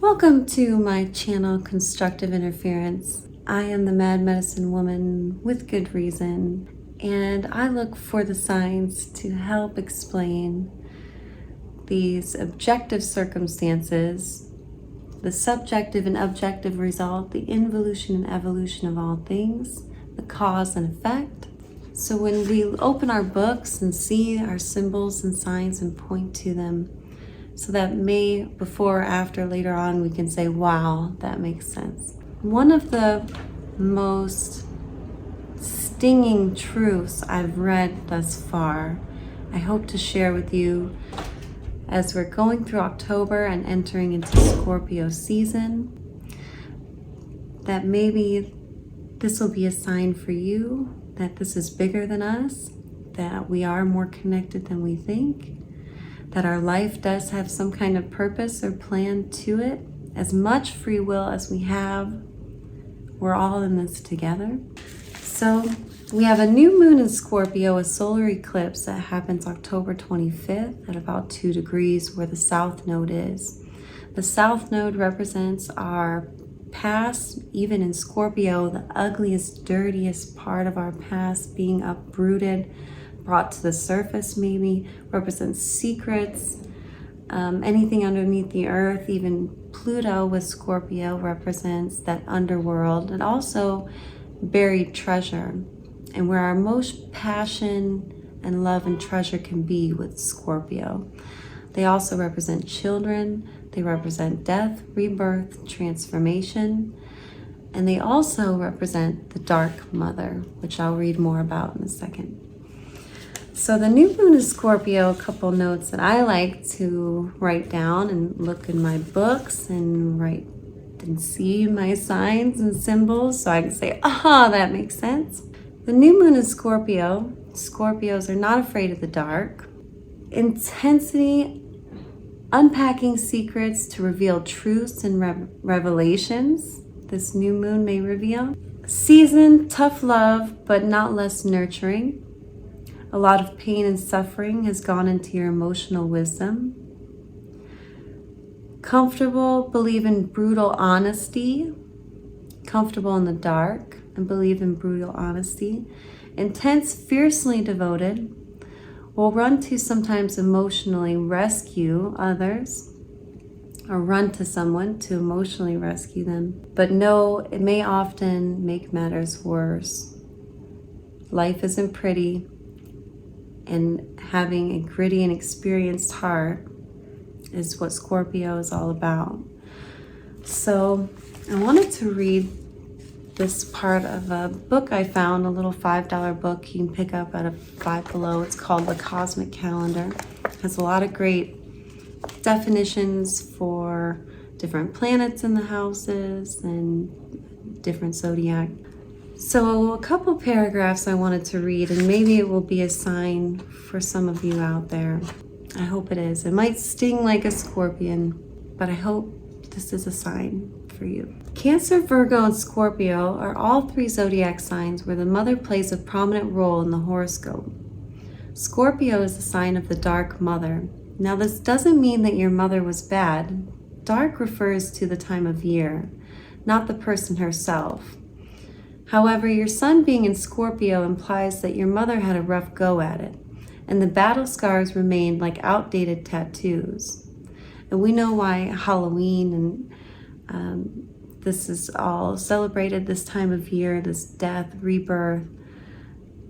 Welcome to my channel, Constructive Interference. I am the Mad Medicine Woman with good reason, and I look for the signs to help explain these objective circumstances, the subjective and objective result, the involution and evolution of all things, the cause and effect. So when we open our books and see our symbols and signs and point to them, so that may, before or after, later on, we can say, wow, that makes sense. One of the most stinging truths I've read thus far, I hope to share with you as we're going through October and entering into Scorpio season, that maybe this will be a sign for you that this is bigger than us, that we are more connected than we think, that our life does have some kind of purpose or plan to it. As much free will as we have, we're all in this together. So we have a new moon in Scorpio, a solar eclipse that happens October 25th at about 2 degrees where the south node is. The south node represents our past, even in Scorpio, the ugliest, dirtiest part of our past being uprooted, brought to the surface, maybe represents secrets, anything underneath the earth. Even Pluto with Scorpio represents that underworld, and also buried treasure, and where our most passion and love and treasure can be with Scorpio. They also represent children, they represent death, rebirth, transformation, and they also represent the dark mother, which I'll read more about in a second. So the new moon is Scorpio, a couple notes that I like to write down and look in my books and write and see my signs and symbols so I can say, aha, that makes sense. The new moon is Scorpio. Scorpios are not afraid of the dark. Intensity, unpacking secrets to reveal truths and revelations. This new moon may reveal. Season, tough love, but not less nurturing. A lot of pain and suffering has gone into your emotional wisdom. Comfortable, believe in brutal honesty. Comfortable in the dark and believe in brutal honesty. Intense, fiercely devoted. Will run to sometimes emotionally rescue others or run to someone to emotionally rescue them. But no, it may often make matters worse. Life isn't pretty. And having a gritty and experienced heart is what Scorpio is all about. So I wanted to read this part of a book I found, a little $5 book you can pick up at a Five Below. It's called The Cosmic Calendar. It has a lot of great definitions for different planets in the houses and different zodiac. So a couple paragraphs I wanted to read, and maybe it will be a sign for some of you out there. I hope it is. It might sting like a scorpion, but I hope this is a sign for you. Cancer, Virgo, and Scorpio are all three zodiac signs where the mother plays a prominent role in the horoscope. Scorpio is the sign of the dark mother. Now, this doesn't mean that your mother was bad. Dark refers to the time of year, not the person herself. However, your sun being in Scorpio implies that your mother had a rough go at it, and the battle scars remained like outdated tattoos. And we know why Halloween and this is all celebrated this time of year, this death, rebirth,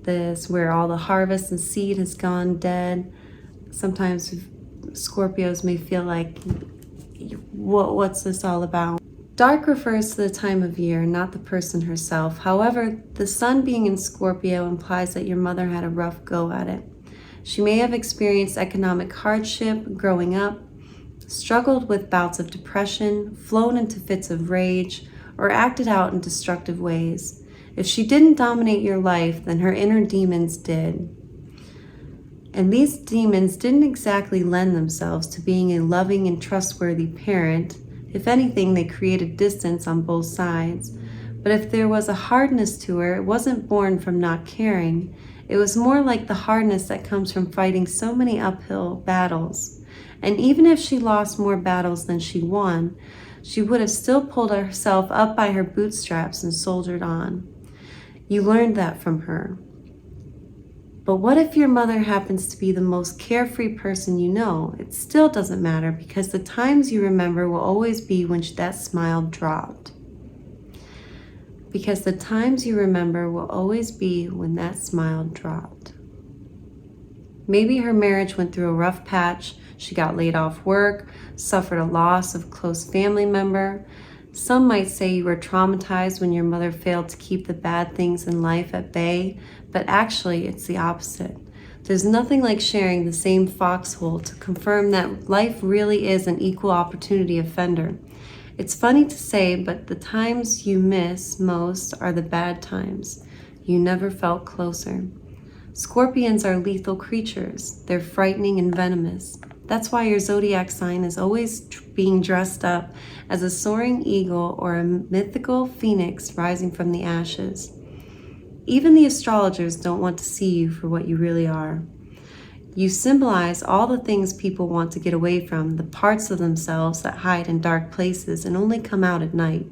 this where all the harvest and seed has gone dead. Sometimes Scorpios may feel like, what's this all about? Dark refers to the time of year, not the person herself. However, the sun being in Scorpio implies that your mother had a rough go at it. She may have experienced economic hardship growing up, struggled with bouts of depression, flown into fits of rage, or acted out in destructive ways. If she didn't dominate your life, then her inner demons did. And these demons didn't exactly lend themselves to being a loving and trustworthy parent. If anything, they created distance on both sides. But if there was a hardness to her, it wasn't born from not caring. It was more like the hardness that comes from fighting so many uphill battles. And even if she lost more battles than she won, she would have still pulled herself up by her bootstraps and soldiered on. You learned that from her. But what if your mother happens to be the most carefree person you know? It still doesn't matter, because the times you remember will always be when that smile dropped. Because the times you remember will always be when that smile dropped. Maybe her marriage went through a rough patch. She got laid off work, suffered a loss of a close family member. Some might say you were traumatized when your mother failed to keep the bad things in life at bay, but actually it's the opposite. There's nothing like sharing the same foxhole to confirm that life really is an equal opportunity offender. It's funny to say, but the times you miss most are the bad times. You never felt closer. Scorpions are lethal creatures. They're frightening and venomous. That's why your zodiac sign is always being dressed up as a soaring eagle or a mythical phoenix rising from the ashes. Even the astrologers don't want to see you for what you really are. You symbolize all the things people want to get away from, the parts of themselves that hide in dark places and only come out at night.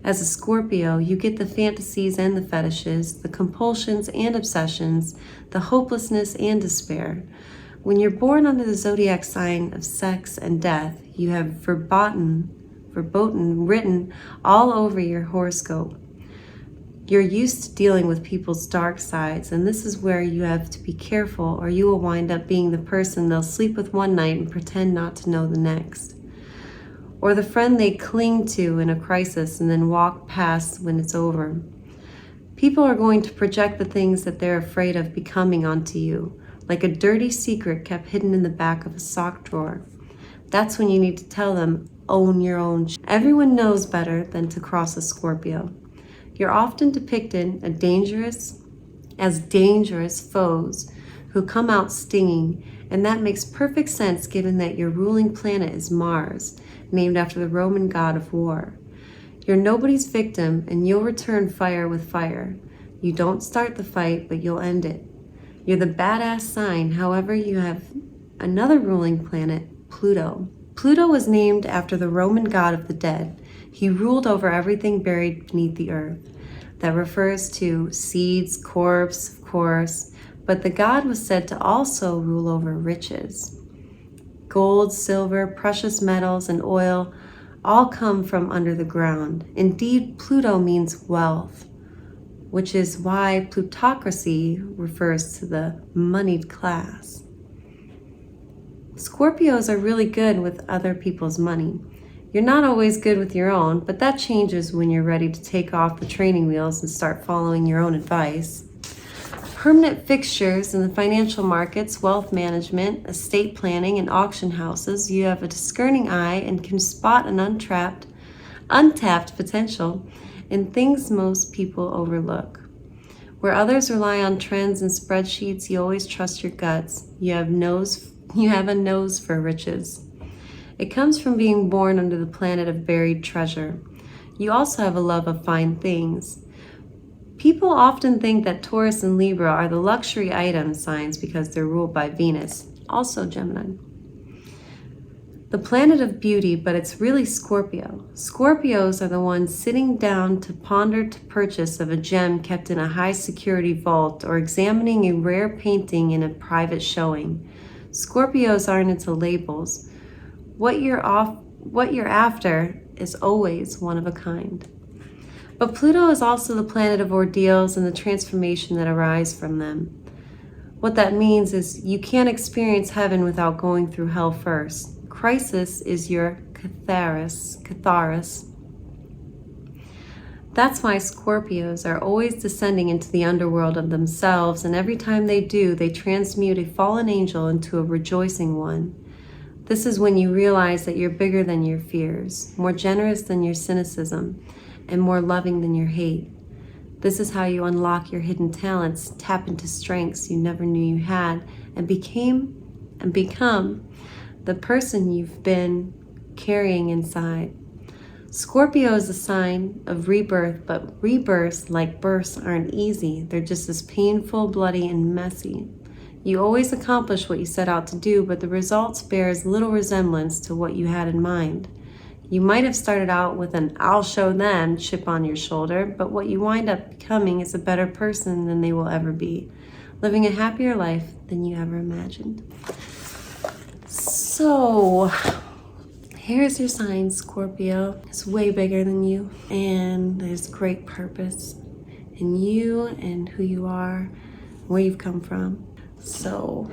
As a Scorpio, you get the fantasies and the fetishes, the compulsions and obsessions, the hopelessness and despair. When you're born under the zodiac sign of sex and death, you have verboten written all over your horoscope. You're used to dealing with people's dark sides, and this is where you have to be careful, or you will wind up being the person they'll sleep with one night and pretend not to know the next. Or the friend they cling to in a crisis and then walk past when it's over. People are going to project the things that they're afraid of becoming onto you, like a dirty secret kept hidden in the back of a sock drawer. That's when you need to tell them, own your own. Everyone knows better than to cross a Scorpio. You're often depicted as dangerous foes who come out stinging, and that makes perfect sense given that your ruling planet is Mars, named after the Roman god of war. You're nobody's victim, and you'll return fire with fire. You don't start the fight, but you'll end it. You're the badass sign. However, you have another ruling planet, Pluto. Pluto was named after the Roman god of the dead. He ruled over everything buried beneath the earth. That refers to seeds, corpse, of course, but the god was said to also rule over riches. Gold, silver, precious metals, and oil all come from under the ground. Indeed, Pluto means wealth, which is why plutocracy refers to the moneyed class. Scorpios are really good with other people's money. You're not always good with your own, but that changes when you're ready to take off the training wheels and start following your own advice. Permanent fixtures in the financial markets, wealth management, estate planning, and auction houses, you have a discerning eye and can spot an untapped potential in things most people overlook. Where others rely on trends and spreadsheets, you always trust your guts. You have a nose for riches. It comes from being born under the planet of buried treasure. You also have a love of fine things. People often think that Taurus and Libra are the luxury item signs because they're ruled by Venus, also Gemini. The planet of beauty, but it's really Scorpio. Scorpios are the ones sitting down to ponder the purchase of a gem kept in a high security vault or examining a rare painting in a private showing. Scorpios aren't into labels. What you're after is always one of a kind. But Pluto is also the planet of ordeals and the transformation that arise from them. What that means is you can't experience heaven without going through hell first. Crisis is your catharsis. That's why Scorpios are always descending into the underworld of themselves, and every time they do, they transmute a fallen angel into a rejoicing one. This is when you realize that you're bigger than your fears, more generous than your cynicism, and more loving than your hate. This is how you unlock your hidden talents, tap into strengths you never knew you had, and become the person you've been carrying inside. Scorpio is a sign of rebirth, but rebirths, like births, aren't easy. They're just as painful, bloody, and messy. You always accomplish what you set out to do, but the results bear as little resemblance to what you had in mind. You might have started out with an "I'll show them" chip on your shoulder, but what you wind up becoming is a better person than they will ever be, living a happier life than you ever imagined. So, here's your sign, Scorpio. It's way bigger than you, and there's great purpose in you and who you are, where you've come from. So,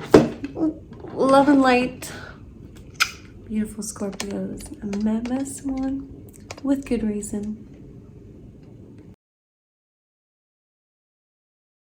love and light, beautiful Scorpios. I'm Mad Medicine Woman with good reason.